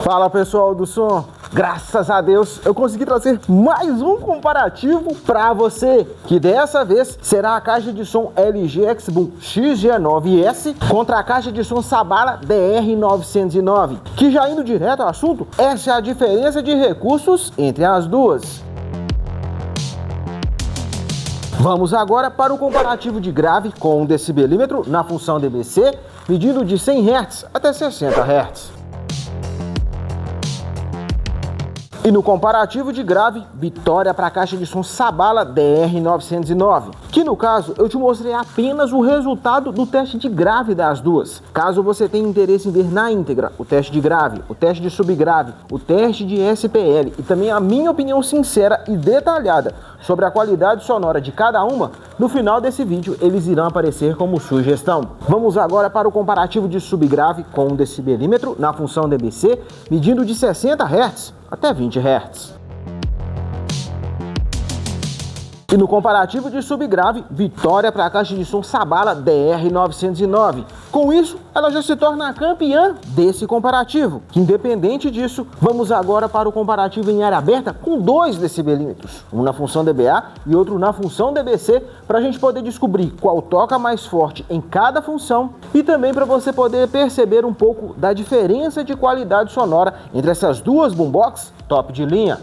Fala pessoal do som, graças a Deus eu consegui trazer mais um comparativo para você, que dessa vez será a caixa de som LG X-Boom XG9S contra a caixa de som Sabala DR909, que já indo direto ao assunto, essa é a diferença de recursos entre as duas. Vamos agora para o comparativo de grave com um decibelímetro na função dBc, medindo de 100 Hz até 60 Hz. E no comparativo de grave, vitória para a caixa de som Sabala DR909, que no caso eu te mostrei apenas o resultado do teste de grave das duas. Caso você tenha interesse em ver na íntegra o teste de grave, o teste de subgrave, o teste de SPL e também a minha opinião sincera e detalhada sobre a qualidade sonora de cada uma, no final desse vídeo eles irão aparecer como sugestão. Vamos agora para o comparativo de subgrave com um decibelímetro na função dBc, medindo de 60 Hz até 20 Hz. E no comparativo de subgrave, vitória para a caixa de som Sabala DR909. Com isso, ela já se torna a campeã desse comparativo. Independente disso, vamos agora para o comparativo em área aberta com 2 decibelímetros, um na função dBA e outro na função dBc, para a gente poder descobrir qual toca mais forte em cada função e também para você poder perceber um pouco da diferença de qualidade sonora entre essas duas boombox top de linha.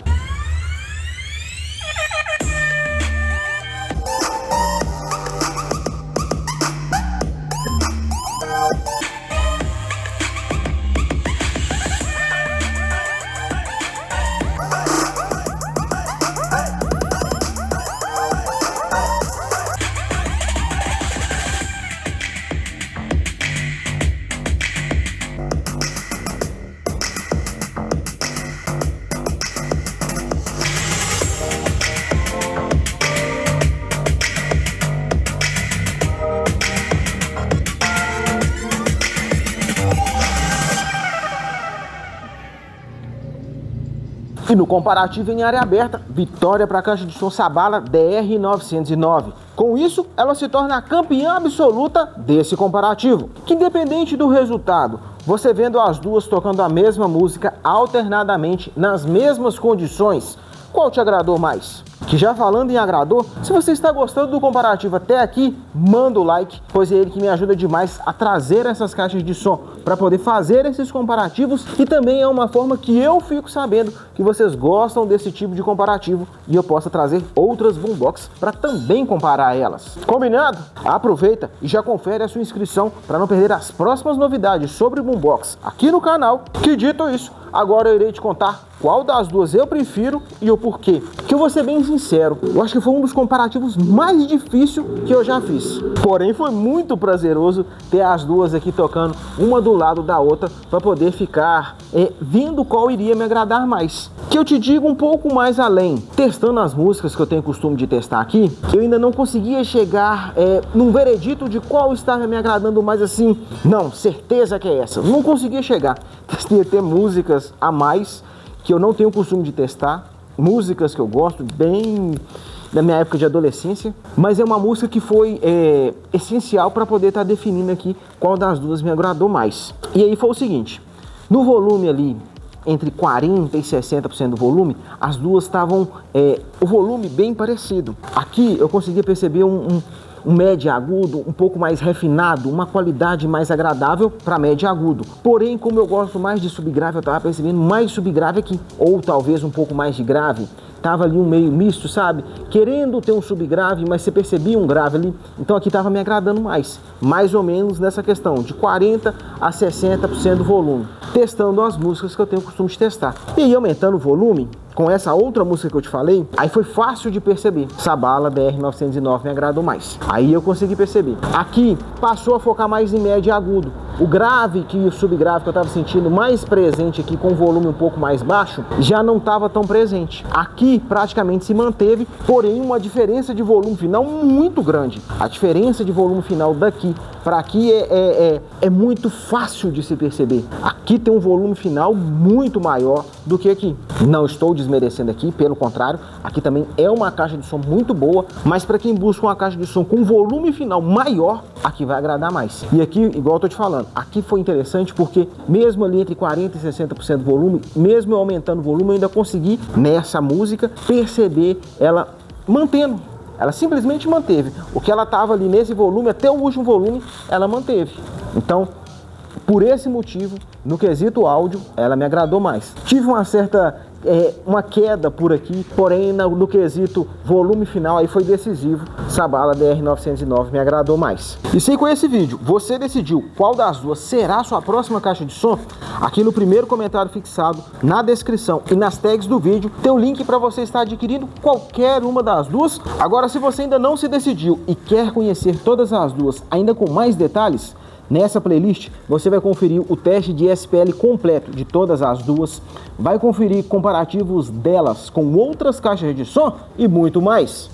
E no comparativo em área aberta, vitória para a caixa de som Sabala DR909. Com isso, ela se torna a campeã absoluta desse comparativo. Que independente do resultado, você vendo as duas tocando a mesma música alternadamente, nas mesmas condições, qual te agradou mais? Que já falando em agradou, se você está gostando do comparativo até aqui, manda o like, pois é ele que me ajuda demais a trazer essas caixas de som para poder fazer esses comparativos, e também é uma forma que eu fico sabendo que vocês gostam desse tipo de comparativo e eu possa trazer outras boombox para também comparar elas. Combinado? Aproveita e já confere a sua inscrição para não perder as próximas novidades sobre boombox aqui no canal. Que dito isso, agora eu irei te contar qual das duas eu prefiro e o porquê. Que eu vou ser bem sincero, eu acho que foi um dos comparativos mais difíceis que eu já fiz. Porém, foi muito prazeroso ter as duas aqui tocando uma do lado da outra para poder ficar vendo qual iria me agradar mais. Que eu te digo um pouco mais além, testando as músicas que eu tenho costume de testar aqui, eu ainda não conseguia chegar num veredito de qual estava me agradando mais assim. Não, certeza que é essa. Não conseguia chegar. Testei até músicas a mais que eu não tenho o costume de testar, músicas que eu gosto bem da minha época de adolescência, mas é uma música que foi essencial para poder estar definindo aqui qual das duas me agradou mais. E aí foi o seguinte, no volume ali, entre 40% e 60% do volume, as duas estavam o volume bem parecido. Aqui eu conseguia perceber um médio agudo um pouco mais refinado, uma qualidade mais agradável para médio agudo. Porém, como eu gosto mais de subgrave, eu estava percebendo mais subgrave aqui, ou talvez um pouco mais de grave. Tava ali um meio misto, sabe? Querendo ter um subgrave, mas você percebia um grave ali. Então aqui tava me agradando mais ou menos nessa questão de 40% a 60% do volume. Testando as músicas que eu tenho o costume de testar. E aí, aumentando o volume, com essa outra música que eu te falei, aí foi fácil de perceber. Sabala DR909 me agradou mais. Aí eu consegui perceber. Aqui passou a focar mais em médio e agudo. O grave que o subgrave que eu estava sentindo mais presente aqui, com o volume um pouco mais baixo, já não estava tão presente. Aqui praticamente se manteve, porém uma diferença de volume final muito grande. A diferença de volume final daqui para aqui é muito fácil de se perceber. Aqui tem um volume final muito maior do que aqui. Não estou desmerecendo aqui, pelo contrário, aqui também é uma caixa de som muito boa, mas para quem busca uma caixa de som com volume final maior, aqui vai agradar mais. E aqui, igual eu tô te falando, aqui foi interessante porque mesmo ali entre 40% e 60% do volume, mesmo eu aumentando o volume, eu ainda consegui nessa música perceber ela mantendo. Ela simplesmente manteve. O que ela estava ali nesse volume, até o último volume, ela manteve. Então, por esse motivo, no quesito áudio, ela me agradou mais. Tive uma certa, uma queda por aqui, porém no quesito volume final aí foi decisivo. Sabala DR909 me agradou mais. E se com esse vídeo você decidiu qual das duas será a sua próxima caixa de som, aqui no primeiro comentário fixado, na descrição e nas tags do vídeo, tem o link para você estar adquirindo qualquer uma das duas. Agora, se você ainda não se decidiu e quer conhecer todas as duas ainda com mais detalhes, nessa playlist você vai conferir o teste de SPL completo de todas as duas, vai conferir comparativos delas com outras caixas de som e muito mais.